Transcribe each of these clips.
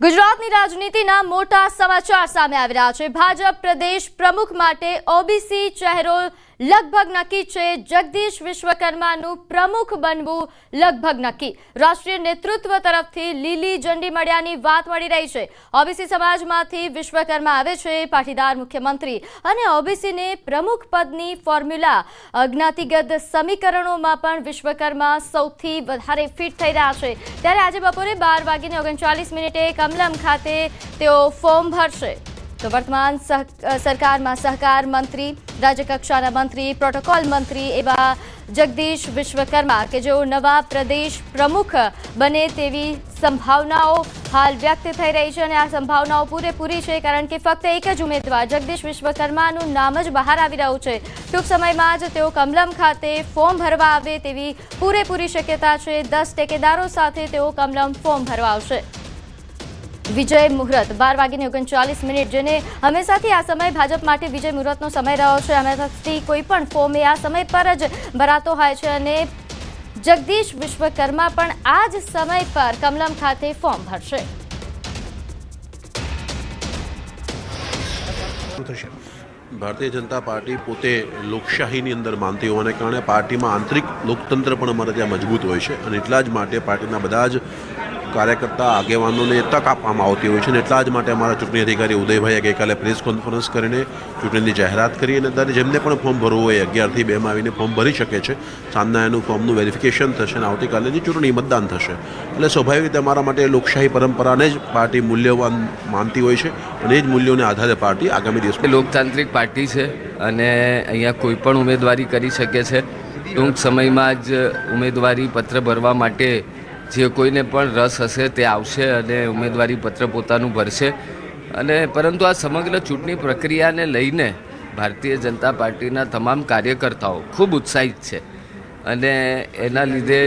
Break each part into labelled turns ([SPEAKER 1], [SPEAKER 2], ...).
[SPEAKER 1] ગુજરાતની રાજનીતિના મોટા સમાચાર સામે આવી રહ્યા છે। ભાજપ પ્રદેશ પ્રમુખ માટે ઓબીસી ચહેરો લગભગ નક્કી છે। જગદીશ વિશ્વકર્માનું પ્રમુખ બનવું લગભગ નક્કી। રાષ્ટ્રીય નેતૃત્વ તરફથી લીલી ઝંડી મળ્યાની વાત મળી રહી છે। ઓબીસી સમાજમાંથી વિશ્વકર્મા આવે છે। પાટીદાર મુખ્યમંત્રી અને ઓબીસીને પ્રમુખ પદની ફોર્મ્યુલા જ્ઞાતિગત સમીકરણોમાં પણ વિશ્વકર્મા સૌથી વધારે ફિટ થઈ રહ્યા છે। ત્યારે આજે બપોરે 12:39 કમલમ ખાતે તેઓ ફોર્મ ભરશે। તો વર્તમાન સરકારમાં સહકાર મંત્રી, રાજ્યકક્ષાના મંત્રી, પ્રોટોકોલ મંત્રી એવા જગદીશ વિશ્વકર્મા કે જેઓ નવા પ્રદેશ પ્રમુખ બને તેવી સંભાવનાઓ હાલ વ્યક્ત થઈ રહી છે અને આ સંભાવનાઓ પૂરેપૂરી છે, કારણ કે ફક્ત એક જ ઉમેદવાર જગદીશ વિશ્વકર્માનું નામ જ બહાર આવી રહ્યું છે। ટૂંક સમયમાં જ તેઓ કમલમ ખાતે ફોર્મ ભરવા આવે તેવી પૂરેપૂરી શક્યતા છે। 10 ટેકેદારો સાથે તેઓ કમલમ ફોર્મ ભરવા આવશે। વિજય મુહૂર્ત 12:39, જેને હંમેશાથી આ સમય ભાજપ માટે વિજય મુહૂર્તનો સમય રહ્યો છે। હંમેશાથી કોઈ પણ ફોર્મ આ સમય પર જ ભરાતો હોય છે અને જગદીશ વિશ્વકર્મા પણ આ જ સમય પર કમલમ ખાતે ફોર્મ ભરશે।
[SPEAKER 2] ભારતીય જનતા પાર્ટી પોતે લોકશાહીની અંદર માનતી હોવાને કારણે પાર્ટીમાં આંતરિક લોકતંત્ર પણ અમારે ત્યાં મજબૂત હોય છે અને એટલા જ માટે પાર્ટીના બધા જ કાર્યકર્તા આગેવાનોને તક આપવામાં આવતી હોય છે અને એટલા જ માટે અમારા ચૂંટણી અધિકારી ઉદયભાઈએ ગઈકાલે પ્રેસ કોન્ફરન્સ કરીને ચૂંટણીની જાહેરાત કરી અને ત્યારે જેમને પણ ફોર્મ ભરવું હોય 11 થી 2 આવીને ફોર્મ ભરી શકે છે। સાંજના એનું ફોર્મનું વેરિફિકેશન થશે અને આવતીકાલેની ચૂંટણી મતદાન થશે। એટલે સ્વાભાવિક રીતે અમારા માટે લોકશાહી પરંપરાને જ પાર્ટી મૂલ્યવાન માનતી હોય છે અને એ જ મૂલ્યોને આધારે પાર્ટી આગામી દિવસમાં
[SPEAKER 3] લોકતાંત્રિક પાર્ટી છે અને અહીંયા કોઈ પણ ઉમેદવારી કરી શકે છે। ટૂંક સમયમાં જ ઉમેદવારી પત્ર ભરવા માટે જે કોઈને પણ રસ હશે તે આવશે અને ઉમેદવારી પત્ર પોતાનું ભરશે અને પરંતુ આ સમગ્ર ચૂંટણી પ્રક્રિયાને લઈને ભારતીય જનતા પાર્ટીના તમામ કાર્યકર્તાઓ ખૂબ ઉત્સાહિત છે અને એના લીધે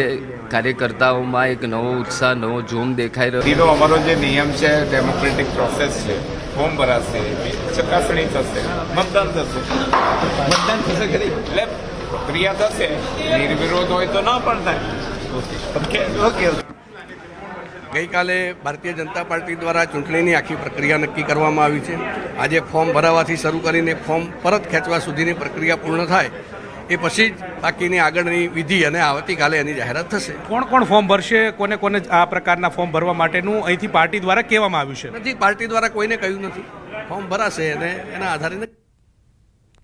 [SPEAKER 3] કાર્યકર્તાઓમાં એક નવો ઉત્સાહ, નવો જોમ દેખાઈ રહ્યો।
[SPEAKER 4] અમારો જે નિયમ છે, ડેમોક્રેટિક પ્રોસેસ છે, ફોર્મ ભરાશે, ચકાસણી થશે, મતદાન થશે ખરી એટલે પ્રક્રિયા થશે। નિર્વિરોધ હોય તો ના પણ થાય।
[SPEAKER 5] ગઈકાલે ભારતીય જનતા પાર્ટી દ્વારા ચૂંટણીની આખી પ્રક્રિયા નક્કી કરવામાં આવી છે। આજે ફોર્મ ભરાવાથી શરૂ કરીને ફોર્મ પરત ખેંચવા સુધીની પ્રક્રિયા પૂર્ણ થાય એ પછી જ બાકીની આગળની વિધિ અને આવતીકાલે એની જાહેરાત થશે।
[SPEAKER 6] કોણ કોણ ફોર્મ ભરશે, કોને કોને આ પ્રકારના ફોર્મ ભરવા માટેનું અહીંથી પાર્ટી દ્વારા કહેવામાં આવ્યું છે?
[SPEAKER 5] નથી, પાર્ટી દ્વારા કોઈને કહ્યું નથી। ફોર્મ ભરાશે અને એના આધારે।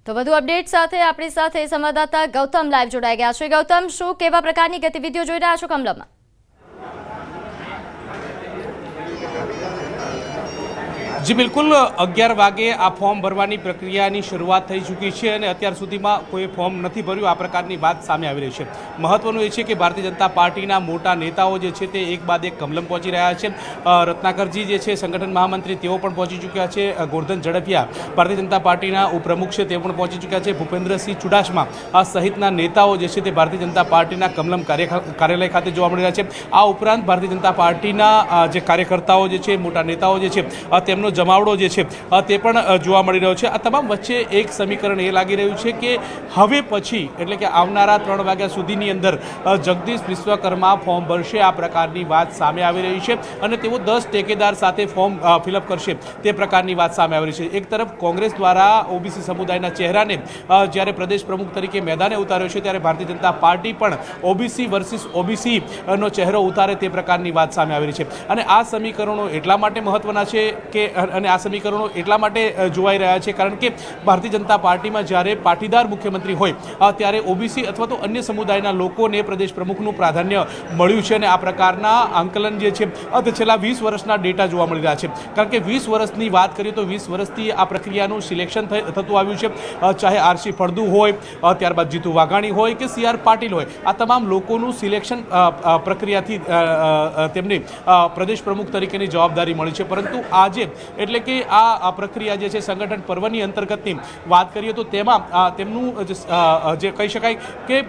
[SPEAKER 1] તો વધુ અપડેટ સાથે આપણી સાથે સંવાદદાતા ગૌતમ લાઈવ જોડાઈ ગયા છે। ગૌતમ, શું કેવા પ્રકારની ગતિવિધિઓ જોઈ રહ્યા છો કમલમમાં?
[SPEAKER 6] જી બિલકુલ, 11 વાગે આ ફોર્મ ભરવાની પ્રક્રિયાની શરૂઆત થઈ ચૂકી છે અને અત્યાર સુધીમાં કોઈ ફોર્મ નથી ભર્યું, આ પ્રકારની વાત સામે આવી રહી છે। મહત્વનું એ છે કે ભારતીય જનતા પાર્ટીના મોટા નેતાઓ જે છે તે એક બાદ એક કમલમ પહોંચી રહ્યા છે। રત્નાકરજી જે છે સંગઠન મહામંત્રી, તેઓ પણ પહોંચી ચૂક્યા છે। ગોરધન ઝડફિયા ભારતીય જનતા પાર્ટીના ઉપપ્રમુખ છે, તેઓ પણ પહોંચી ચૂક્યા છે। ભૂપેન્દ્રસિંહ ચુડાસમા આ સહિતના નેતાઓ જે છે તે ભારતીય જનતા પાર્ટીના કમલમ કાર્યાલય ખાતે જોવા મળી રહ્યા છે। આ ઉપરાંત ભારતીય જનતા પાર્ટીના જે કાર્યકર્તાઓ જે છે, મોટા નેતાઓ જે છે, તેમનો જમાવડો જે છે તે પણ જોવા મળી રહ્યો છે। આ તમામ વચ્ચે એક સમીકરણ એ લાગી રહ્યું છે કે હવે પછી એટલે કે આવનારા 3 વાગ્યા સુધીની અંદર જગદીશ વિશ્વકર્મા ફોર્મ ભરશે, આ પ્રકારની વાત સામે આવી રહી છે અને તેઓ 10 ટેકેદાર સાથે ફોર્મ ફિલઅપ કરશે તે પ્રકારની વાત સામે આવી રહી છે। એક તરફ કોંગ્રેસ દ્વારા ઓબીસી સમુદાયના ચહેરાને જ્યારે પ્રદેશ પ્રમુખ તરીકે મેદાને ઉતાર્યો છે, ત્યારે ભારતીય જનતા પાર્ટી પણ ઓબીસી વર્સિસ ઓબીસી નો ચહેરો ઉતારે તે પ્રકારની વાત સામે આવી રહી છે અને આ સમીકરણો એટલા માટે મહત્વના છે કે અને આ સમીકરણો એટલા માટે જોવાઈ રહ્યા છે કારણ કે ભારતીય જનતા પાર્ટીમાં જ્યારે પાટીદાર મુખ્યમંત્રી હોય ત્યારે ઓબીસી અથવા તો અન્ય સમુદાયના લોકોને પ્રદેશ પ્રમુખનું પ્રાધાન્ય મળ્યું છે અને આ પ્રકારના આંકલન જે છે તે છેલ્લા 20 વર્ષના ડેટા જોવા મળી રહ્યા છે। કારણ કે 20 વર્ષની વાત કરીએ તો 20 વર્ષથી આ પ્રક્રિયાનું સિલેક્શન થતું આવ્યું છે। ચાહે આરસી ફળદુ હોય, ત્યારબાદ જીતુ વાઘાણી હોય કે CR પાટીલ હોય, આ તમામ લોકોનું સિલેક્શન પ્રક્રિયાથી તેમને પ્રદેશ પ્રમુખ તરીકેની જવાબદારી મળી છે। પરંતુ આજે એટલે કે આ પ્રક્રિયા જે છે સંગઠન પર્વની અંતર્ગતની વાત કરીએ તો તેમાં તેમનું જે કહી શકાય કે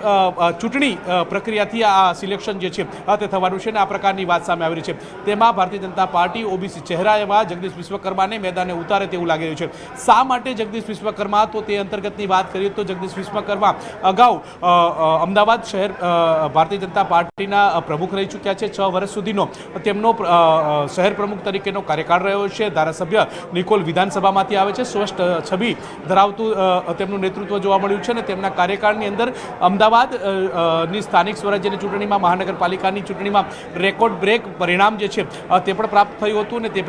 [SPEAKER 6] ચૂંટણી પ્રક્રિયાથી આ સિલેક્શન જે છે તે થવાનું છે અને આ પ્રકારની વાત સામે આવી રહી છે. તેમાં ભારતીય જનતા પાર્ટી ઓબીસી ચહેરા એવા જગદીશ વિશ્વકર્માને મેદાને ઉતારે તેવું લાગી રહ્યું છે. શા માટે જગદીશ વિશ્વકર્મા? તો તે અંતર્ગતની વાત કરીએ તો જગદીશ વિશ્વકર્મા અગાઉ અમદાવાદ શહેર ભારતીય જનતા પાર્ટીના પ્રમુખ રહી ચૂક્યા છે. 6 વર્ષ સુધીનો તેમનો શહેર પ્રમુખ તરીકેનો કાર્યકાળ રહ્યો છે. ધારાસભ્ય નિકોલ વિધાનસભામાંથી આવે છે. સ્પષ્ટ છબી ધરાવતું તેમનું નેતૃત્વ જોવા મળ્યું છે અને તેમના કાર્યકાળની અંદર અમદાવાદની સ્થાનિક સ્વરાજ્યની ચૂંટણીમાં મહાનગરપાલિકાની ચૂંટણીમાં રેકોર્ડ બ્રેક પરિણામ જે છે તે પણ પ્રાપ્ત થયું હતું અને તે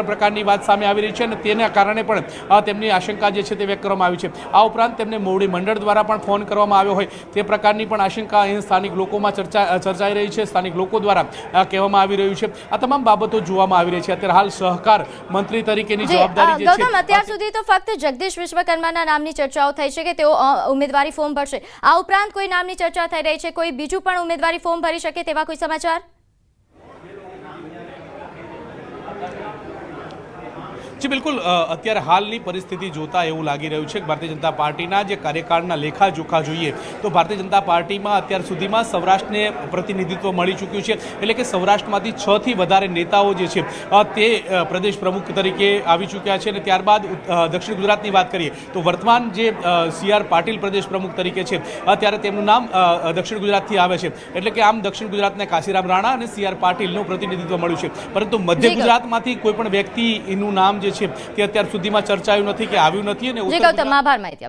[SPEAKER 6] પ્રકારની વાત સામે આવી રહી છે અને તેના કારણે પણ તેમની આશંકા જે છે તે વ્યક્ત કરવામાં આવી છે. આ ઉપરાંત તેમને મોવડી મંડળ દ્વારા પણ ફોન કરવામાં આવ્યો હોય તે પ્રકારની પણ આશંકા અહીં સ્થાનિક લોકોમાં ચર્ચાઈ રહી છે. સ્થાનિક લોકો દ્વારા કહેવામાં આવી રહ્યું છે. આ તમામ બાબતો જોવામાં આવી રહી છે. અત્યારે હાલ સહકાર મંત્રી તરીકેની જવાબદારી જે છે
[SPEAKER 1] ગૌતમ, અત્યાર સુધી તો ફક્ત જગદીશ વિશ્વકર્માના નામની ચર્ચાઓ થઈ છે કે તેઓ ઉમેદવારી ફોર્મ ભરશે. આ ઉપરાંત કોઈ નામની ચર્ચા થઈ રહી છે? કોઈ બીજું પણ ઉમેદવારી ફોર્મ ભરી શકે તેવા કોઈ સમાચાર?
[SPEAKER 6] જી બિલકુલ, અત્યારે હાલની પરિસ્થિતિ જોતા એવું લાગી રહ્યું છે કે ભારતીય જનતા પાર્ટીના જે કાર્યકાળના લેખાજોખા જોઈએ તો ભારતીય જનતા પાર્ટીમાં અત્યાર સુધીમાં સૌરાષ્ટ્રને પ્રતિનિધિત્વ મળી ચૂક્યું છે. એટલે કે સૌરાષ્ટ્રમાંથી 6 થી વધારે નેતાઓ જે છે તે પ્રદેશ પ્રમુખ તરીકે આવી ચૂક્યા છે. અને ત્યારબાદ દક્ષિણ ગુજરાતની વાત કરીએ તો વર્તમાન જે CR પાટીલ પ્રદેશ પ્રમુખ તરીકે છે ત્યારે તેમનું નામ દક્ષિણ ગુજરાતથી આવે છે. એટલે કે આમ દક્ષિણ ગુજરાતને કાશીરામ રાણા અને CR પાટીલનું પ્રતિનિધિત્વ મળ્યું છે. પરંતુ મધ્ય ગુજરાતમાંથી કોઈ પણ વ્યક્તિનું નામ જે છે તે અત્યાર સુધીમાં ચર્ચાયું નથી કે આવ્યું નથી. અને
[SPEAKER 1] જી ગૌતમ, આભાર માહિતી